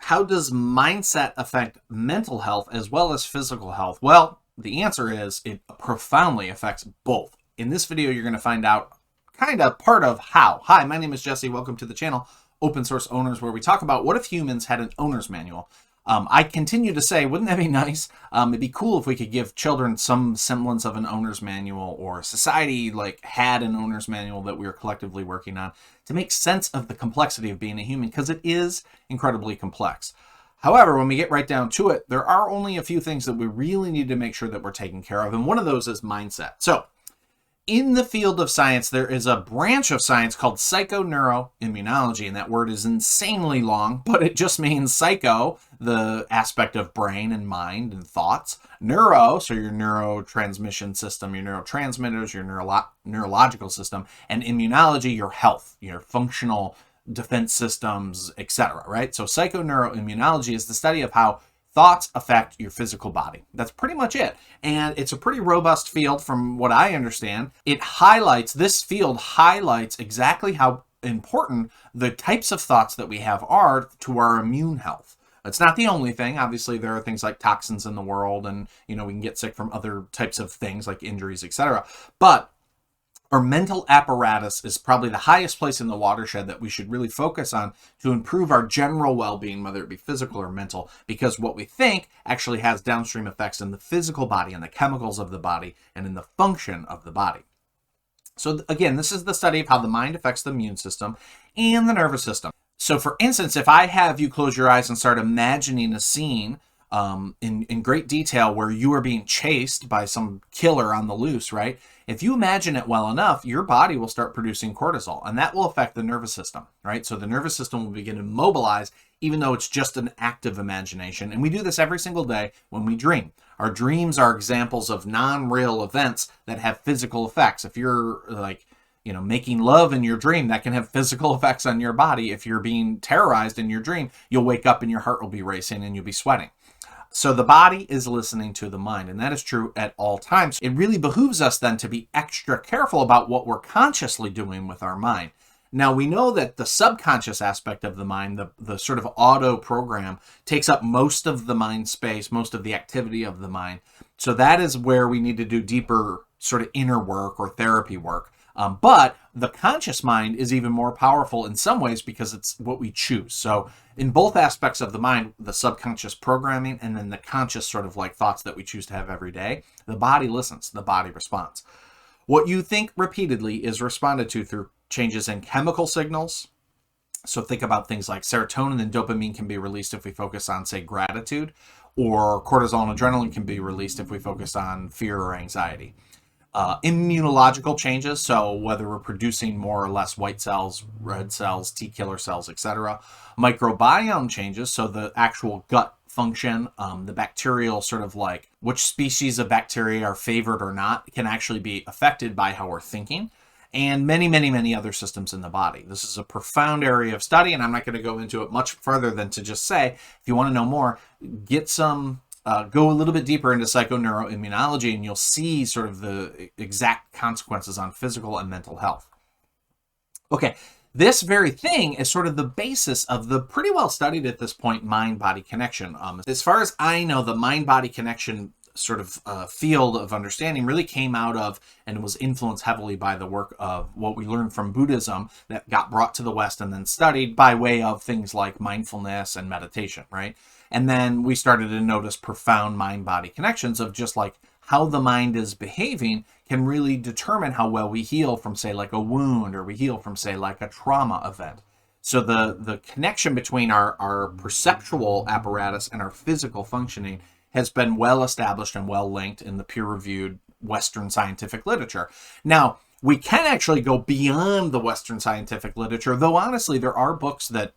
How does mindset affect mental health as well as physical health? Well, the answer is it profoundly affects both. In this video, you're going to find out kind of part of how. Hi, my name is Jesse. Welcome to the channel, Open Source Owners, where we talk about what if humans had an owner's manual. I continue to say, wouldn't that be nice? It'd be cool if we could give children some semblance of an owner's manual, or society had an owner's manual that we were collectively working on to make sense of the complexity of being a human, because it is incredibly complex. However, when we get right down to it, there are only a few things that we really need to make sure that we're taking care of, and one of those is mindset. So, in the field of science, there is a branch of science called Psychoneuro immunology, and that word is insanely long, but it just means psycho, the aspect of brain and mind and thoughts, neuro, so your neurotransmission system, your neurotransmitters, your neurological system, and immunology, your health, your functional defense systems, etc., right? So psychoneuroimmunology is the study of how thoughts affect your physical body. That's pretty much it. And it's a pretty robust field from what I understand. This field highlights exactly how important the types of thoughts that we have are to our immune health. It's not the only thing. Obviously, there are things like toxins in the world, and we can get sick from other types of things like injuries, etc. But our mental apparatus is probably the highest place in the watershed that we should really focus on to improve our general well-being, whether it be physical or mental, because what we think actually has downstream effects in the physical body and the chemicals of the body and in the function of the body. So again, this is the study of how the mind affects the immune system and the nervous system. So for instance, if I have you close your eyes and start imagining a scene in great detail where you are being chased by some killer on the loose, right? If you imagine it well enough, your body will start producing cortisol, and that will affect the nervous system, right? So the nervous system will begin to mobilize, even though it's just an active imagination. And we do this every single day when we dream. Our dreams are examples of non-real events that have physical effects. If you're making love in your dream, that can have physical effects on your body. If you're being terrorized in your dream, you'll wake up and your heart will be racing and you'll be sweating. So the body is listening to the mind, and that is true at all times. It really behooves us then to be extra careful about what we're consciously doing with our mind. Now, we know that the subconscious aspect of the mind, the sort of auto program, takes up most of the mind space, most of the activity of the mind. So that is where we need to do deeper sort of inner work or therapy work. But the conscious mind is even more powerful in some ways because it's what we choose. So in both aspects of the mind, the subconscious programming and then the conscious sort of thoughts that we choose to have every day, the body listens, the body responds. What you think repeatedly is responded to through changes in chemical signals. So think about things like serotonin and dopamine can be released if we focus on, say, gratitude, or cortisol and adrenaline can be released if we focus on fear or anxiety. Immunological changes, so whether we're producing more or less white cells, red cells, T killer cells, etc. Microbiome changes, so the actual gut function, the bacterial sort of which species of bacteria are favored or not can actually be affected by how we're thinking, and many, many, many other systems in the body. This is a profound area of study, and I'm not going to go into it much further than to just say, if you want to know more, go a little bit deeper into psychoneuroimmunology, and you'll see sort of the exact consequences on physical and mental health. Okay, this very thing is sort of the basis of the pretty well studied at this point mind-body connection. As far as I know, the mind-body connection sort of field of understanding really came out of and was influenced heavily by the work of what we learned from Buddhism that got brought to the West and then studied by way of things like mindfulness and meditation, right? And then we started to notice profound mind-body connections of just how the mind is behaving can really determine how well we heal from, say, a wound, or we heal from, say, a trauma event. So the connection between our perceptual apparatus and our physical functioning has been well established and well linked in the peer-reviewed Western scientific literature. Now, we can actually go beyond the Western scientific literature, though honestly, there are books that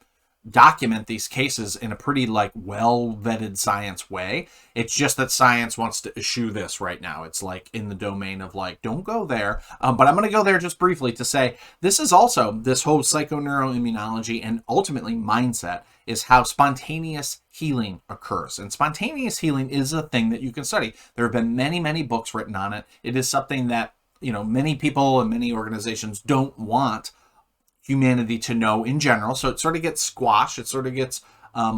document these cases in a pretty well-vetted science way. It's just that science wants to eschew this right now. It's in the domain of don't go there. But I'm going to go there just briefly to say this is also, this whole psychoneuroimmunology and ultimately mindset is how spontaneous healing occurs. And spontaneous healing is a thing that you can study. There have been many, many books written on it. It is something that, many people and many organizations don't want humanity to know in general. So it sort of gets squashed. It sort of gets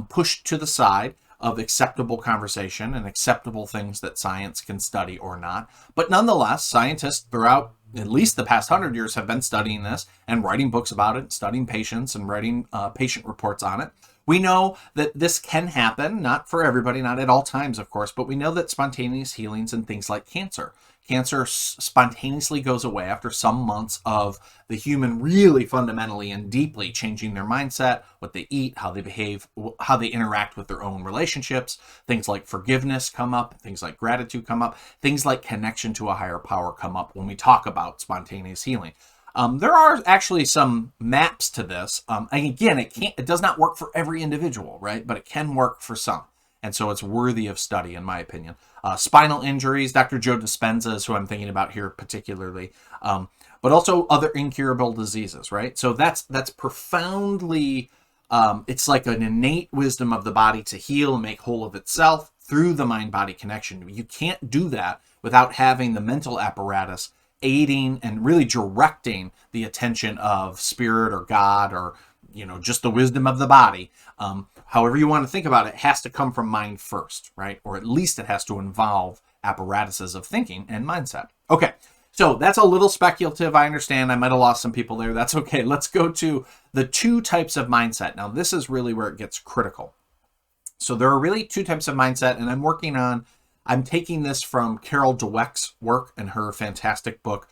pushed to the side of acceptable conversation and acceptable things that science can study or not. But nonetheless, scientists throughout at least the past 100 years have been studying this and writing books about it, studying patients and writing patient reports on it. We know that this can happen, not for everybody, not at all times, of course, but we know that spontaneous healings and things like cancer. Cancer spontaneously goes away after some months of the human really fundamentally and deeply changing their mindset, what they eat, how they behave, how they interact with their own relationships. Things like forgiveness come up, things like gratitude come up, things like connection to a higher power come up when we talk about spontaneous healing. There are actually some maps to this. And again, it does not work for every individual, right? But it can work for some. And so it's worthy of study, in my opinion. Spinal injuries, Dr. Joe Dispenza is who I'm thinking about here particularly, but also other incurable diseases, right? So that's profoundly, it's like an innate wisdom of the body to heal and make whole of itself through the mind-body connection. You can't do that without having the mental apparatus aiding and really directing the attention of spirit or God or, just the wisdom of the body. However you want to think about it, has to come from mind first, right? Or at least it has to involve apparatuses of thinking and mindset. Okay, so that's a little speculative. I understand I might have lost some people there. That's okay. Let's go to the two types of mindset. Now, this is really where it gets critical. So there are really two types of mindset, and I'm taking this from Carol Dweck's work and her fantastic book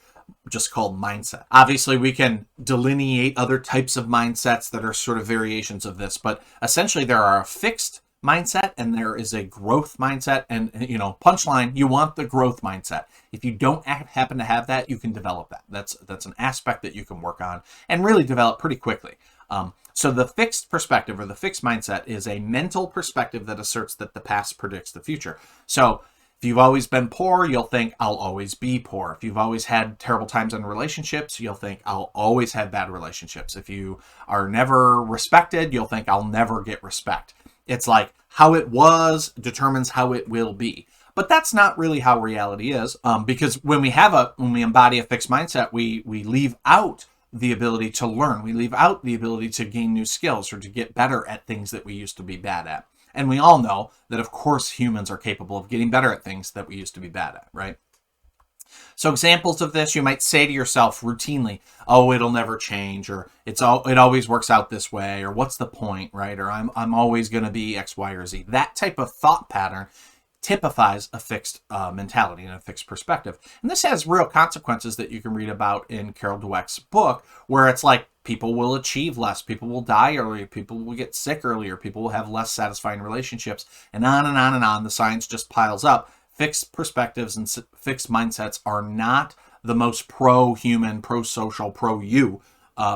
just called Mindset. Obviously, we can delineate other types of mindsets that are sort of variations of this, but essentially there are a fixed mindset and there is a growth mindset. And, punchline, you want the growth mindset. If you don't happen to have that, you can develop that. That's an aspect that you can work on and really develop pretty quickly. So the fixed perspective or the fixed mindset is a mental perspective that asserts that the past predicts the future. So if you've always been poor, you'll think, I'll always be poor. If you've always had terrible times in relationships, you'll think, I'll always have bad relationships. If you are never respected, you'll think, I'll never get respect. It's like how it was determines how it will be. But that's not really how reality is, because when we embody a fixed mindset, we leave out the ability to learn. We leave out the ability to gain new skills or to get better at things that we used to be bad at. And we all know that, of course, humans are capable of getting better at things that we used to be bad at, right? So examples of this, you might say to yourself routinely, oh, it'll never change, or it always works out this way, or what's the point, right? Or I'm always going to be X, Y, or Z. That type of thought pattern typifies a fixed mentality and a fixed perspective. And this has real consequences that you can read about in Carol Dweck's book, where it's like people will achieve less, people will die earlier, people will get sick earlier, people will have less satisfying relationships, and on and on and on. The science just piles up. Fixed perspectives and fixed mindsets are not the most pro-human, pro-social, pro-you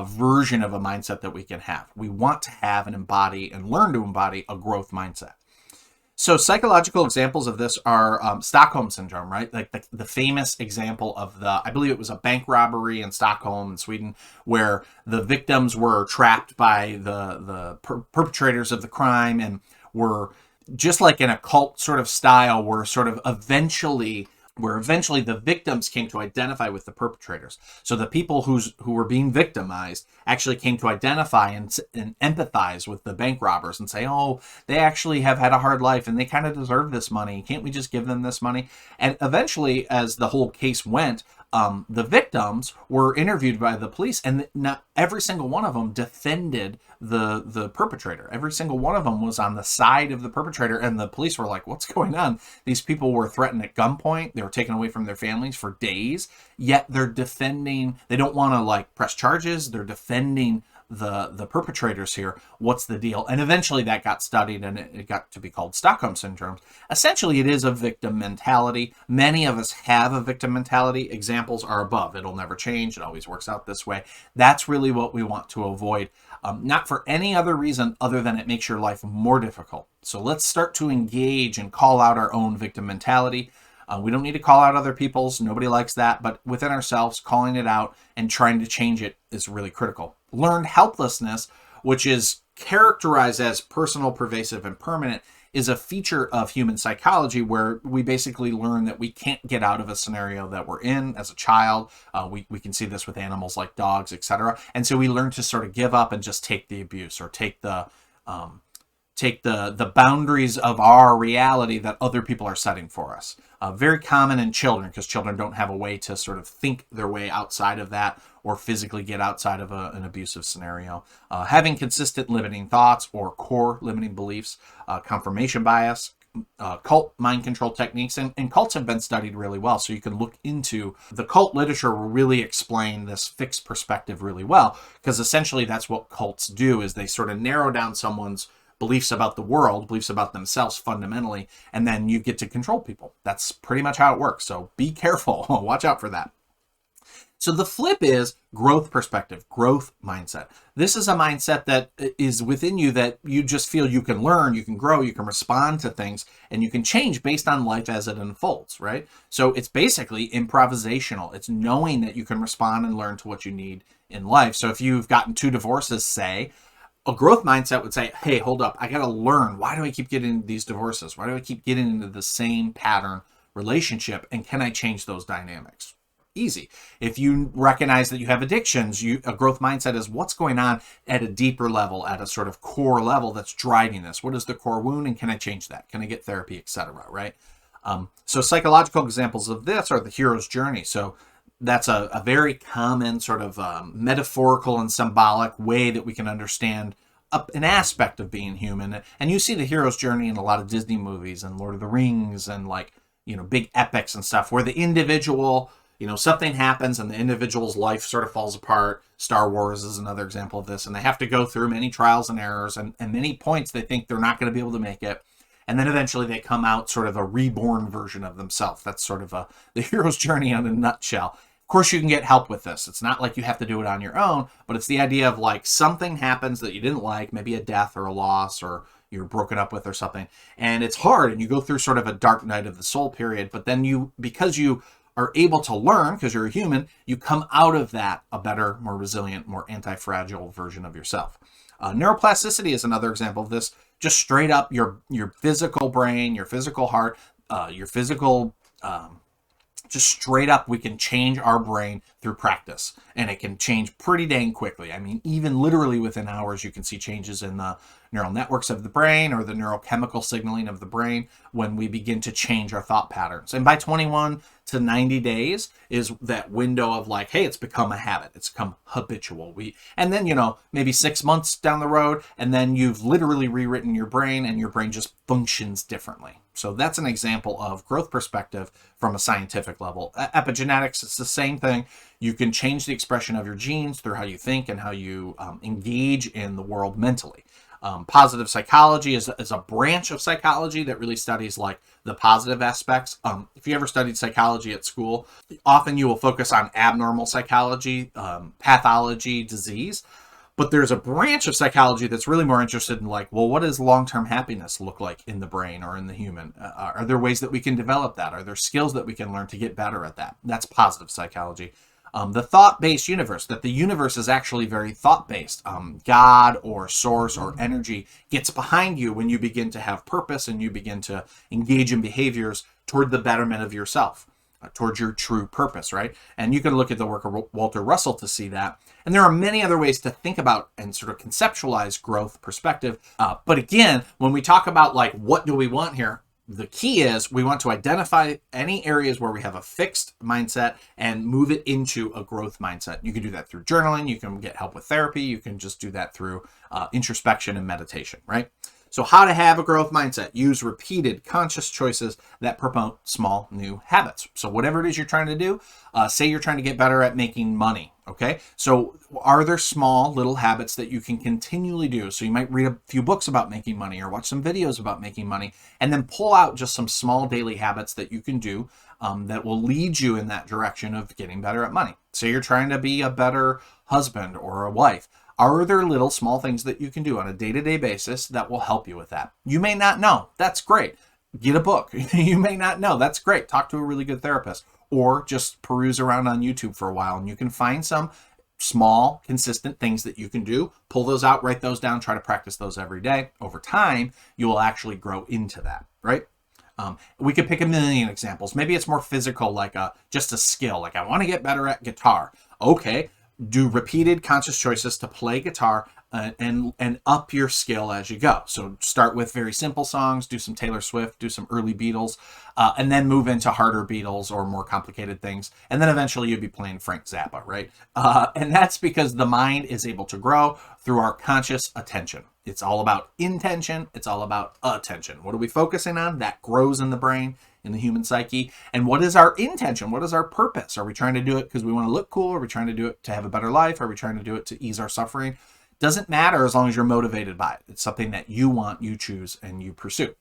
version of a mindset that we can have. We want to have and embody and learn to embody a growth mindset. So psychological examples of this are Stockholm Syndrome, right? Like the famous example of I believe it was a bank robbery in Stockholm in Sweden, where the victims were trapped by the perpetrators of the crime and were just like in a cult sort of style, were eventually the victims came to identify with the perpetrators. So the people who were being victimized actually came to identify and empathize with the bank robbers and say, oh, they actually have had a hard life and they kind of deserve this money. Can't we just give them this money? And eventually, as the whole case went, the victims were interviewed by the police, and not every single one of them defended the perpetrator. Every single one of them was on the side of the perpetrator, and the police were like, what's going on? These people were threatened at gunpoint. They were taken away from their families for days, yet they're defending. They don't want to press charges. They're defending the perpetrators here. What's the deal? And eventually that got studied, and it got to be called Stockholm Syndrome. Essentially, it is a victim mentality. Many of us have a victim mentality. Examples are above. It'll never change. It always works out this way. That's really what we want to avoid, not for any other reason other than it makes your life more difficult. So let's start to engage and call out our own victim mentality. We don't need to call out other people's. Nobody likes that. But within ourselves, calling it out and trying to change it is really critical. Learned helplessness, which is characterized as personal, pervasive, and permanent, is a feature of human psychology where we basically learn that we can't get out of a scenario that we're in as a child. We can see this with animals like dogs, etc. And so we learn to sort of give up and just take the abuse or take the take the boundaries of our reality that other people are setting for us. Very common in children, because children don't have a way to sort of think their way outside of that or physically get outside of an abusive scenario. Having consistent limiting thoughts or core limiting beliefs, confirmation bias, cult mind control techniques, and cults have been studied really well. So you can look into the cult literature will really explain this fixed perspective really well, because essentially that's what cults do, is they sort of narrow down someone's beliefs about the world, beliefs about themselves fundamentally, and then you get to control people. That's pretty much how it works. So be careful. Watch out for that. So the flip is growth perspective, growth mindset. This is a mindset that is within you that you just feel you can learn, you can grow, you can respond to things, and you can change based on life as it unfolds, right? So it's basically improvisational. It's knowing that you can respond and learn to what you need in life. So if you've gotten 2 divorces, say, a growth mindset would say, hey, hold up, I got to learn. Why do I keep getting into these divorces? Why do I keep getting into the same pattern relationship? And can I change those dynamics? Easy. If you recognize that you have addictions, a growth mindset is what's going on at a deeper level, at a sort of core level that's driving this. What is the core wound, and can I change that? Can I get therapy, etc., right? So psychological examples of this are the hero's journey. So that's a very common sort of metaphorical and symbolic way that we can understand an aspect of being human. And you see the hero's journey in a lot of Disney movies and Lord of the Rings and, like, you know, big epics and stuff, where the individual, you know, something happens and the individual's life sort of falls apart. Star Wars is another example of this. And they have to go through many trials and errors, and many points they think they're not going to be able to make it. And then eventually they come out sort of a reborn version of themselves. That's sort of the hero's journey in a nutshell. Of course, you can get help with this. It's not like you have to do it on your own, but it's the idea of, like, something happens that you didn't like, maybe a death or a loss, or you're broken up with or something. And it's hard, and you go through sort of a dark night of the soul period. But then because you are able to learn, because you're a human, you come out of that a better, more resilient, more anti-fragile version of yourself. Neuroplasticity is another example of this. Just straight up your physical brain, your physical heart, your physical, just straight up, we can change our brain through practice, and it can change pretty dang quickly. I mean, even literally within hours, you can see changes in the neural networks of the brain or the neurochemical signaling of the brain when we begin to change our thought patterns. And by 21 to 90 days is that window of, like, hey, it's become a habit. It's become habitual. And then, you know, maybe 6 months down the road, and then you've literally rewritten your brain, and your brain just functions differently. So that's an example of growth perspective from a scientific level. Epigenetics, it's the same thing. You can change the expression of your genes through how you think and how you engage in the world mentally. Positive psychology is a branch of psychology that really studies, like, the positive aspects. If you ever studied psychology at school, often you will focus on abnormal psychology, pathology, disease. But there's a branch of psychology that's really more interested in, like, well, what does long-term happiness look like in the brain or in the human? Are there ways that we can develop that? Are there skills that we can learn to get better at that? That's positive psychology. The thought-based universe, that the universe is actually very thought-based. God or source or energy gets behind you when you begin to have purpose and you begin to engage in behaviors toward the betterment of yourself, towards your true purpose, right? And you can look at the work of Walter Russell to see that. And there are many other ways to think about and sort of conceptualize growth perspective. But again, when we talk about, like, what do we want here, the key is we want to identify any areas where we have a fixed mindset and move it into a growth mindset. You can do that through journaling. You can get help with therapy. You can just do that through introspection and meditation, right? So how to have a growth mindset: use repeated conscious choices that promote small new habits. So whatever it is you're trying to do, say you're trying to get better at making money. Okay, so are there small little habits that you can continually do? So you might read a few books about making money or watch some videos about making money, and then pull out just some small daily habits that you can do that will lead you in that direction of getting better at money. Say you're trying to be a better husband or a wife. Are there little small things that you can do on a day-to-day basis that will help you with that? You may not know. That's great. Get a book. You may not know. That's great. Talk to a really good therapist, or just peruse around on YouTube for a while, and you can find some small, consistent things that you can do. Pull those out, write those down, try to practice those every day. Over time, you will actually grow into that, right? We could pick a million examples. Maybe it's more physical, like just a skill. Like, I want to get better at guitar. Okay. Do repeated conscious choices to play guitar and up your skill as you go. So start with very simple songs, do some Taylor Swift, do some early Beatles, and then move into harder Beatles or more complicated things. And then eventually you'll be playing Frank Zappa, right? And that's because the mind is able to grow through our conscious attention. It's all about intention. It's all about attention. What are we focusing on? That grows in the brain, in the human psyche. And what is our intention? What is our purpose? Are we trying to do it because we want to look cool? Are we trying to do it to have a better life? Are we trying to do it to ease our suffering? Doesn't matter as long as you're motivated by it. It's something that you want, you choose, and you pursue.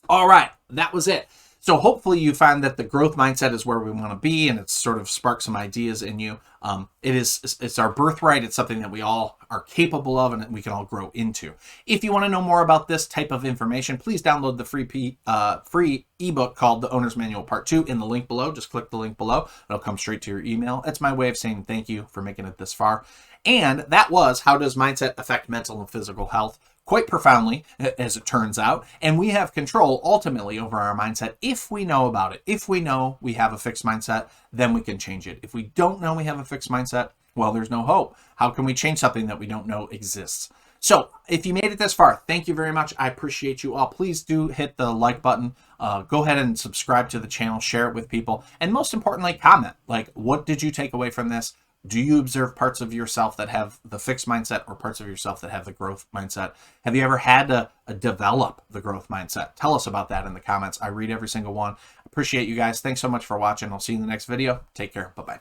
All right, that was it. So hopefully you find that the growth mindset is where we want to be, and it's sort of sparked some ideas in you. It's our birthright. It's something that we all are capable of and that we can all grow into. If you want to know more about this type of information, please download the free ebook called The Owner's Manual Part 2 in the link below. Just click the link below. It'll come straight to your email. It's my way of saying thank you for making it this far. And that was How Does Mindset Affect Mental and Physical Health? Quite profoundly, as it turns out. And we have control ultimately over our mindset if we know about it. If we know we have a fixed mindset, then we can change it. If we don't know we have a fixed mindset, well, there's no hope. How can we change something that we don't know exists? So if you made it this far, thank you very much. I appreciate you all. Please do hit the like button. Go ahead and subscribe to the channel, share it with people. And most importantly, comment. Like, what did you take away from this? Do you observe parts of yourself that have the fixed mindset or parts of yourself that have the growth mindset? Have you ever had to develop the growth mindset? Tell us about that in the comments. I read every single one. Appreciate you guys. Thanks so much for watching. I'll see you in the next video. Take care. Bye-bye.